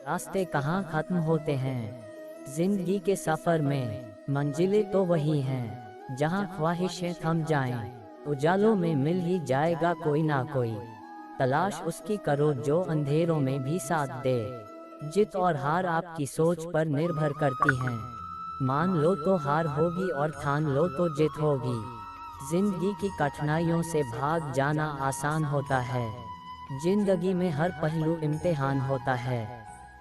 रास्ते कहाँ खत्म होते हैं। जिंदगी के सफर में मंजिलें तो वही हैं जहाँ ख्वाहिशें थम जाएं। उजालों में मिल ही जाएगा कोई ना कोई, तलाश उसकी करो जो अंधेरों में भी साथ दे। जीत और हार आपकी सोच पर निर्भर करती हैं। मान लो तो हार होगी और ठान लो तो जीत होगी। जिंदगी की कठिनाइयों से भाग जाना आसान होता है। जिंदगी में हर पहलू इम्तिहान होता है।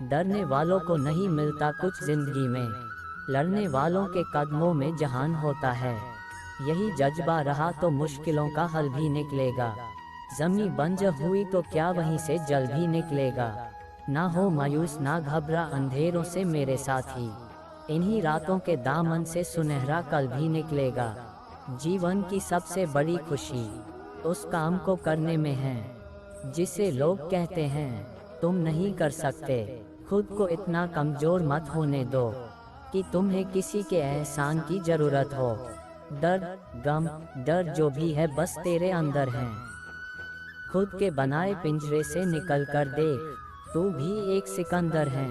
डरने वालों को नहीं मिलता कुछ जिंदगी में, लड़ने वालों के कदमों में जहान होता है। यही जज्बा रहा तो मुश्किलों का हल भी निकलेगा। जमी बंजर हुई तो क्या वहीं से जल भी निकलेगा। ना हो मायूस ना घबरा अंधेरों से मेरे साथी, इन्हीं रातों के दामन से सुनहरा कल भी निकलेगा। जीवन की सबसे बड़ी खुशी उस काम को करने में है जिसे लोग कहते हैं तुम नहीं कर सकते। खुद को इतना कमजोर मत होने दो कि तुम्हें किसी के एहसान की जरूरत हो। डर गम डर जो भी है बस तेरे अंदर है। खुद के बनाए पिंजरे से निकल कर देख, तू भी एक सिकंदर है।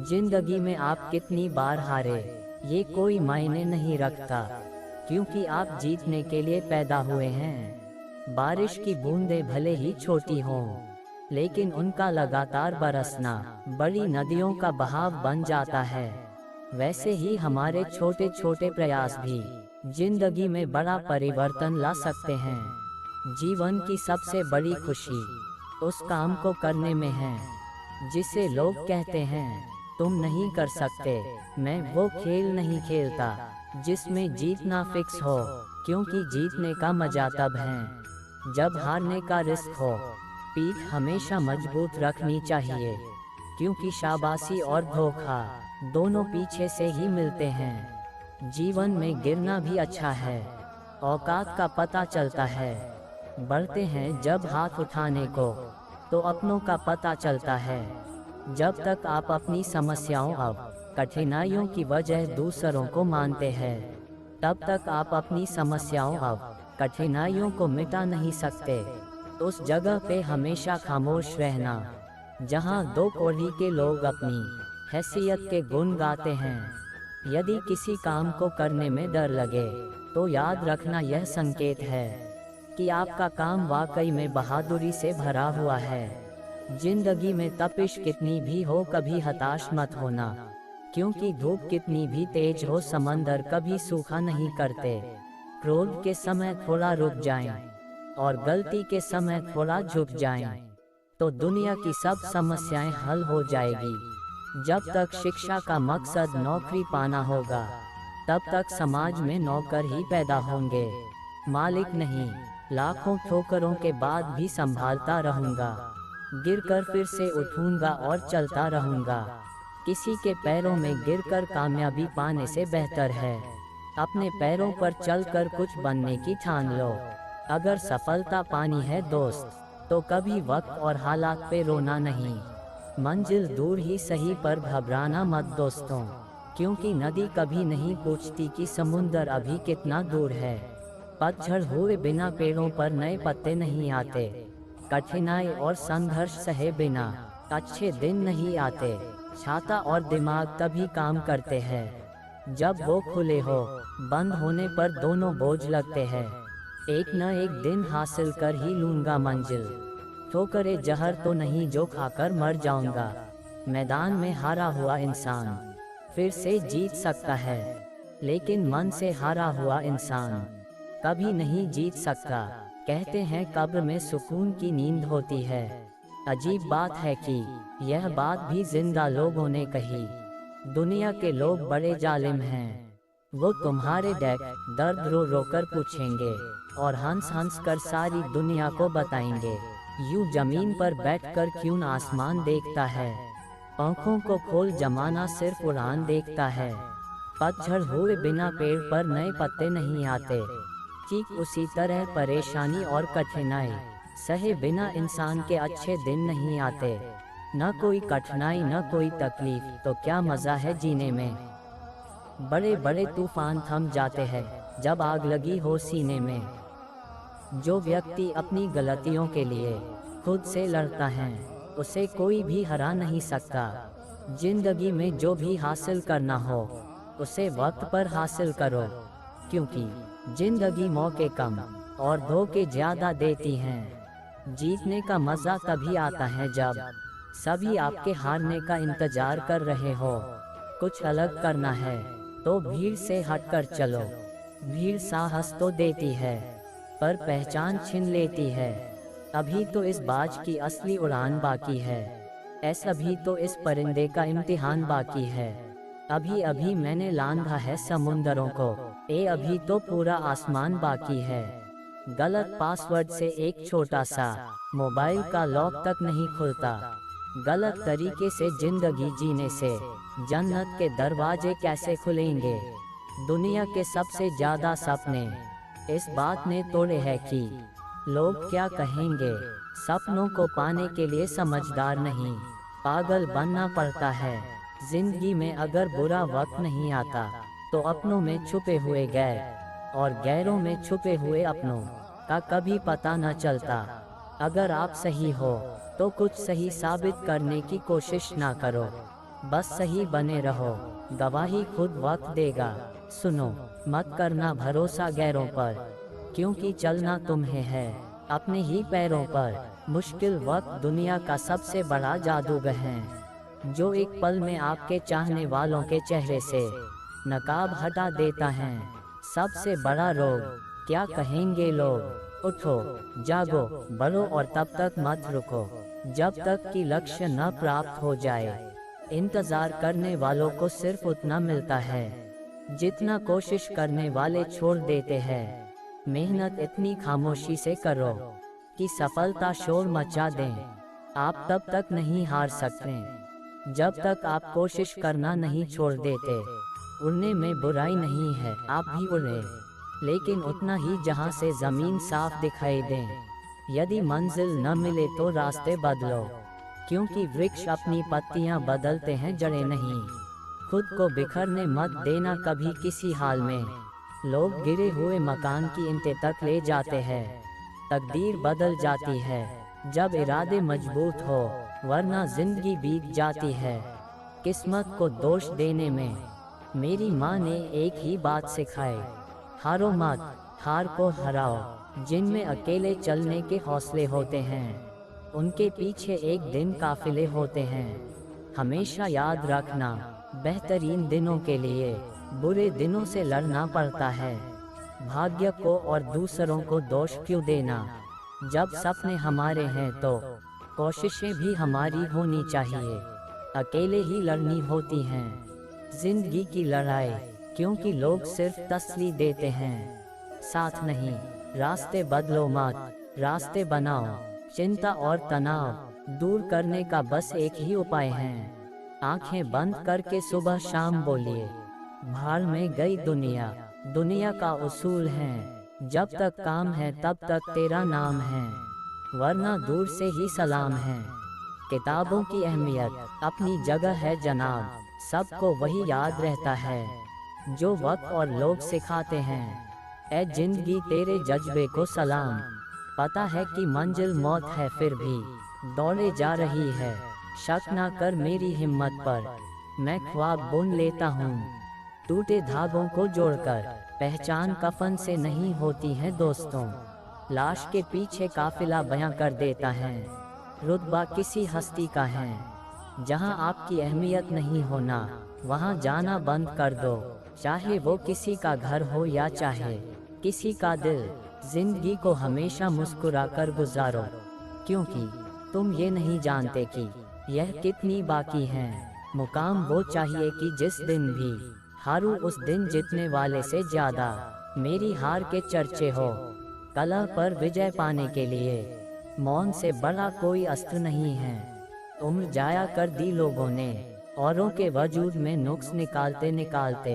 जिंदगी में आप कितनी बार हारे ये कोई मायने नहीं रखता, क्योंकि आप जीतने के लिए पैदा हुए हैं। बारिश की बूंदें भले ही छोटी हों, लेकिन उनका लगातार बरसना बड़ी नदियों का बहाव बन जाता है। वैसे ही हमारे छोटे छोटे प्रयास भी जिंदगी में बड़ा परिवर्तन ला सकते हैं। जीवन की सबसे बड़ी खुशी उस काम को करने में है जिसे लोग कहते हैं तुम नहीं कर सकते। मैं वो खेल नहीं खेलता जिसमें जीतना फिक्स हो, क्योंकि जीतने का मजा तब है जब हारने का रिस्क हो। पीठ हमेशा मजबूत रखनी चाहिए, क्योंकि शाबाशी और धोखा दोनों पीछे से ही मिलते हैं। जीवन में गिरना भी अच्छा है, औकात का पता चलता है। बढ़ते हैं जब हाथ उठाने को तो अपनों का पता चलता है। जब तक आप अपनी समस्याओं और कठिनाइयों की वजह दूसरों को मानते हैं, तब तक आप अपनी समस्याओं और कठिनाइयों को मिटा नहीं सकते। उस जगह पे हमेशा खामोश रहना जहां दो कोढ़ी के लोग अपनी हैसियत के गुण गाते हैं। यदि किसी काम को करने में डर लगे तो याद रखना यह संकेत है कि आपका काम वाकई में बहादुरी से भरा हुआ है। जिंदगी में तपिश कितनी भी हो कभी हताश मत होना, क्योंकि धूप कितनी भी तेज हो समंदर कभी सूखा नहीं करते। क्रोध के समय थोड़ा रुक जाएं और गलती के समय थोड़ा झुक जाएं, तो दुनिया की सब समस्याएं हल हो जाएगी। जब तक शिक्षा का मकसद नौकरी पाना होगा, तब तक समाज में नौकर ही पैदा होंगे, मालिक नहीं। लाखों ठोकरों के बाद भी संभालता रहूंगा, गिरकर फिर से उठूंगा और चलता रहूंगा। किसी के पैरों में गिरकर कामयाबी पाने से बेहतर है अपने पैरों पर चलकर कुछ बनने की ठान लो। अगर सफलता पानी है दोस्त, तो कभी वक्त और हालात पे रोना नहीं। मंजिल दूर ही सही पर घबराना मत दोस्तों, क्योंकि नदी कभी नहीं पूछती कि समुंदर अभी कितना दूर है। पतझड़ हुए बिना पेड़ों पर नए पत्ते नहीं आते। कठिनाई और संघर्ष सहे बिना अच्छे दिन नहीं आते। छाता और दिमाग तभी काम करते हैं जब वो खुले हो, बंद होने पर दोनों बोझ लगते हैं। एक न एक दिन हासिल कर ही लूंगा मंजिल, ठोकरे जहर तो नहीं जो खाकर मर जाऊंगा। मैदान में हारा हुआ इंसान फिर से जीत सकता है, लेकिन मन से हारा हुआ इंसान कभी नहीं जीत सकता। कहते हैं कब्र में सुकून की नींद होती है। अजीब बात है कि यह बात भी जिंदा लोगों ने कही। दुनिया के लोग बड़े जालिम हैं, वो तुम्हारे दर्द रो रो कर पूछेंगे और हंस हंस कर सारी दुनिया को बताएंगे। यूं जमीन पर बैठकर क्यों न आसमान देखता है, आँखों को खोल जमाना सिर्फ उड़ान देखता है। पतझड़ हुए बिना पेड़ पर नए पत्ते नहीं आते, ठीक उसी तरह परेशानी और कठिनाई सहे बिना इंसान के अच्छे दिन नहीं आते। न कोई कठिनाई न कोई तकलीफ तो क्या मजा है जीने में। बड़े बड़े तूफान थम जाते हैं जब आग लगी हो सीने में। जो व्यक्ति अपनी गलतियों के लिए खुद से लड़ता है उसे कोई भी हरा नहीं सकता। जिंदगी में जो भी हासिल करना हो उसे वक्त पर हासिल करो, क्योंकि जिंदगी मौके कम और धोखे ज्यादा देती हैं। जीतने का मजा तभी आता है जब सभी आपके हारने का इंतजार कर रहे हो। कुछ अलग करना है तो भीड़ से हटकर चलो। भीड़ साहस तो देती है पर पहचान छीन लेती है। अभी तो इस बाज की असली उड़ान बाकी है, अभी तो इस परिंदे का इम्तिहान बाकी है। अभी अभी मैंने लांघा है समुंदरों को, अभी तो पूरा आसमान बाकी है। गलत पासवर्ड से एक छोटा सा मोबाइल का लॉक तक नहीं खुलता। गलत तरीके से जिंदगी जीने से जन्नत के दरवाजे कैसे खुलेंगे। दुनिया के सबसे ज्यादा सपने इस बात ने तोड़े हैं कि लोग क्या कहेंगे। सपनों को पाने के लिए समझदार नहीं, पागल बनना पड़ता है। जिंदगी में अगर बुरा वक्त नहीं आता तो अपनों में छुपे हुए गैर और गैरों में छुपे हुए अपनों का कभी पता न चलता। अगर आप सही हो तो कुछ सही साबित करने की कोशिश ना करो, बस सही बने रहो। गवाही खुद वक्त देगा। सुनो, मत करना भरोसा गैरों पर, क्योंकि चलना तुम्हें है अपने ही पैरों पर। मुश्किल वक्त दुनिया का सबसे बड़ा जादूगर है, जो एक पल में आपके चाहने वालों के चेहरे से नकाब हटा देता है। सबसे बड़ा रोग क्या कहेंगे लोग। उठो, जागो, बढ़ो और तब तक मत रुको जब तक कि लक्ष्य न प्राप्त हो जाए। इंतजार करने वालों को सिर्फ उतना मिलता है जितना कोशिश करने वाले छोड़ देते हैं। मेहनत इतनी खामोशी से करो कि सफलता शोर मचा दें। आप तब तक नहीं हार सकते जब तक आप कोशिश करना नहीं छोड़ देते। उड़ने में बुराई नहीं है, आप भी उड़े, लेकिन उतना ही जहां से जमीन साफ दिखाई दे। यदि मंजिल न मिले तो रास्ते बदलो, क्योंकि वृक्ष अपनी पत्तियां बदलते हैं, जड़ें नहीं। खुद को बिखरने मत देना कभी किसी हाल में। लोग गिरे हुए मकान की ईंटें तक ले जाते हैं। तकदीर बदल जाती है जब इरादे मजबूत हो, वरना जिंदगी बीत जाती है किस्मत को दोष देने में। मेरी माँ ने एक ही बात सिखाई, हारो मत, हार को हराओ। जिनमें अकेले चलने के हौसले होते हैं उनके पीछे एक दिन काफिले होते हैं। हमेशा याद रखना, बेहतरीन दिनों के लिए बुरे दिनों से लड़ना पड़ता है। भाग्य को और दूसरों को दोष क्यों देना। जब सपने हमारे हैं तो कोशिशें भी हमारी होनी चाहिए। अकेले ही लड़नी होती हैं जिंदगी की लड़ाई, क्योंकि लोग सिर्फ तसल्ली देते हैं, साथ नहीं। रास्ते बदलो मत, रास्ते बनाओ। चिंता और तनाव दूर करने का बस एक ही उपाय है, आंखें बंद करके सुबह शाम बोलिए, भाड़ में गई दुनिया। दुनिया का उसूल है, जब तक काम है तब तक तेरा नाम है, वरना दूर से ही सलाम है। किताबों की अहमियत अपनी जगह है जनाब, सबको वही याद रहता है जो वक्त और लोग सिखाते हैं। ए जिंदगी तेरे जज्बे को सलाम, पता है कि मंजिल मौत है फिर भी दौड़े जा रही है। शक ना कर मेरी हिम्मत पर, मैं ख्वाब बुन लेता हूँ। टूटे धागों को जोड़कर पहचान कफन से नहीं होती है दोस्तों, लाश के पीछे काफिला बयां कर देता है। रुतबा किसी हस्ती का है, जहां आपकी अहमियत नहीं होना वहां जाना बंद कर दो। चाहे वो किसी का घर हो या चाहे किसी का दिल, जिंदगी को हमेशा मुस्कुरा कर गुजारो, क्योंकि तुम ये नहीं जानते कि यह कितनी बाकी है। मुकाम वो चाहिए कि जिस दिन भी हारूं उस दिन जीतने वाले से ज्यादा मेरी हार के चर्चे हो। कला पर विजय पाने के लिए मौन से बड़ा कोई अस्त्र नहीं है। उम्र जाया कर दी लोगों ने औरों के वजूद में नुक्स निकालते निकालते,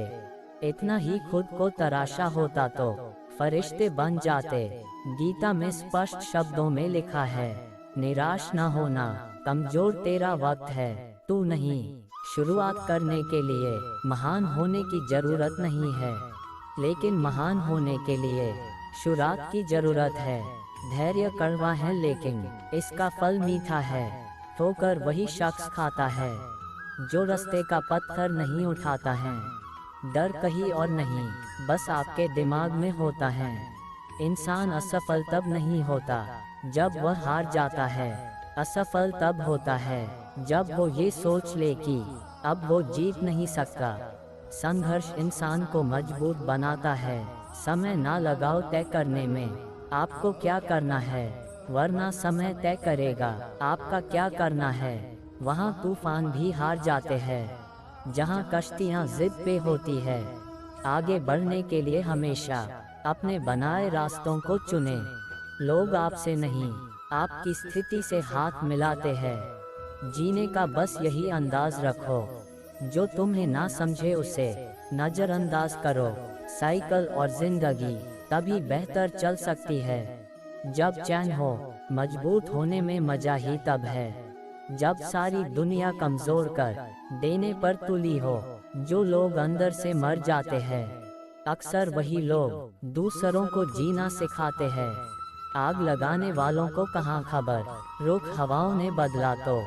इतना ही खुद को तराशा होता तो फरिश्ते बन जाते। गीता में स्पष्ट शब्दों में लिखा है, निराश न होना, कमजोर तेरा वक्त है, तू नहीं। शुरुआत करने के लिए महान होने की जरूरत नहीं है, लेकिन महान होने के लिए शुरुआत की जरूरत है। धैर्य कड़वा है लेकिन इसका फल मीठा है। ठोकर वही शख्स खाता है जो रास्ते का पत्थर नहीं उठाता है। डर कहीं और नहीं, बस आपके दिमाग में होता है। इंसान असफल तब नहीं होता जब वह हार जाता है, असफल तब होता है जब वो ये सोच ले कि अब वो जीत नहीं सकता। संघर्ष इंसान को मजबूत बनाता है। समय ना लगाओ तय करने में आपको क्या करना है, वरना समय तय करेगा आपका क्या करना है। वहाँ तूफान भी हार जाते हैं जहाँ कश्तियाँ जिद पे होती है। आगे बढ़ने के लिए हमेशा अपने बनाए रास्तों को चुने। लोग आपसे नहीं, आपकी स्थिति से हाथ मिलाते हैं। जीने का बस यही अंदाज रखो, जो तुम्हें ना समझे उसे नजरअंदाज करो। साइकिल और जिंदगी तभी बेहतर चल सकती है जब चैन हो। मजबूत होने में मजा ही तब है जब सारी दुनिया कमजोर कर देने पर तुली हो। जो लोग अंदर से मर जाते हैं, अक्सर वही लोग दूसरों को जीना सिखाते हैं। आग लगाने वालों को कहाँ खबर, रुख हवाओं ने बदला तो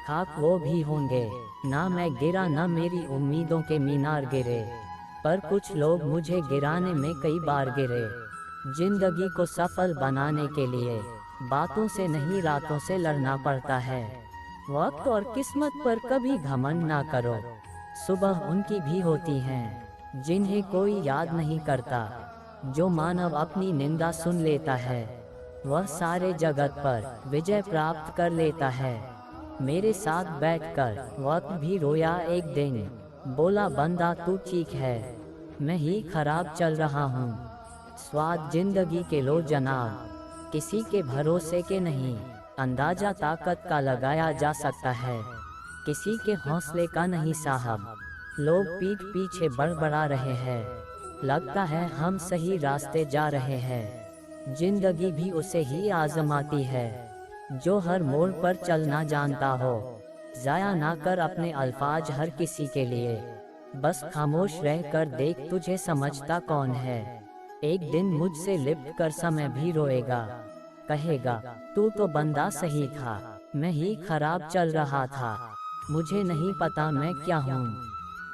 खाक वो भी होंगे। ना मैं गिरा ना मेरी उम्मीदों के मीनार गिरे, पर कुछ लोग मुझे गिराने में कई बार गिरे। जिंदगी को सफल बनाने के लिए बातों से नहीं रातों से लड़ना पड़ता है। वक्त और किस्मत पर कभी घमंड ना करो, सुबह उनकी भी होती हैं जिन्हें कोई याद नहीं करता। जो मानव अपनी निंदा सुन लेता है, वह सारे जगत पर विजय प्राप्त कर लेता है। मेरे साथ बैठकर वक्त भी रोया एक दिन, बोला बंदा तू ठीक है, मैं ही खराब चल रहा हूँ। स्वाद जिंदगी के लो जनाब, किसी के भरोसे के नहीं। अंदाजा ताकत का लगाया जा सकता है, किसी के हौसले का नहीं साहब। लोग पीठ पीछे बड़बड़ा रहे हैं, लगता है हम सही रास्ते जा रहे हैं। जिंदगी भी उसे ही आजमाती है जो हर मोड़ पर चलना जानता हो। जाया ना कर अपने अल्फाज हर किसी के लिए, बस खामोश रह कर देख तुझे समझता कौन है। एक दिन मुझसे लिपट कर समय भी रोएगा, कहेगा तू तो बंदा सही था, मैं ही खराब चल रहा था। मुझे नहीं पता मैं क्या हूँ,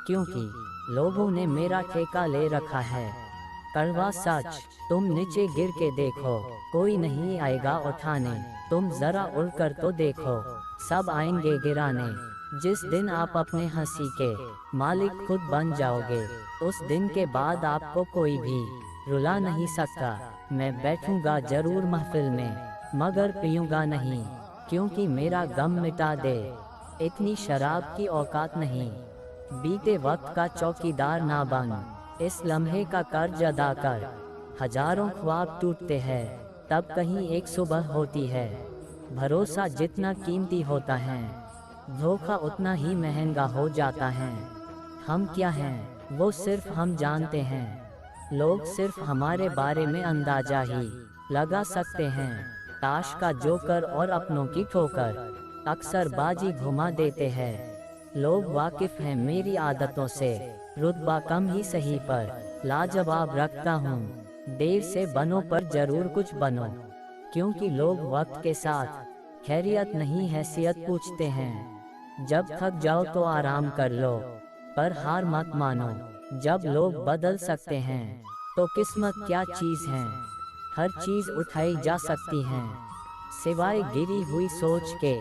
क्योंकि लोगों ने मेरा ठेका ले रखा है। कड़वा सच, तुम नीचे गिर के देखो, कोई नहीं आएगा उठाने। तुम जरा उड़कर तो देखो, सब आएंगे गिराने। जिस दिन आप अपने हंसी के मालिक खुद बन जाओगे, उस दिन के बाद आपको कोई भी रुला नहीं सकता। मैं बैठूंगा जरूर महफिल में, मगर पीऊंगा नहीं, क्योंकि मेरा गम मिटा दे इतनी शराब की औकात नहीं। बीते वक्त का चौकीदार ना बन, इस लम्हे का कर्ज अदा कर। हजारों ख्वाब टूटते हैं, तब कहीं एक सुबह होती है। भरोसा जितना कीमती होता है, धोखा उतना ही महंगा हो जाता है। हम क्या हैं वो सिर्फ हम जानते हैं, लोग सिर्फ हमारे बारे में अंदाजा ही लगा सकते हैं। ताश का जोकर और अपनों की ठोकर अक्सर बाजी घुमा देते हैं। लोग वाकिफ हैं मेरी आदतों से, रुतबा कम ही सही पर लाजवाब रखता हूँ। देर से बनो पर जरूर कुछ बनो, क्योंकि लोग वक्त के साथ खैरियत नहीं हैसियत पूछते हैं। जब थक जाओ तो आराम कर लो, पर हार मत मानो। जब लोग बदल सकते हैं तो किस्मत क्या चीज़ है, हर चीज़ उठाई जा सकती है सिवाय गिरी हुई सोच के।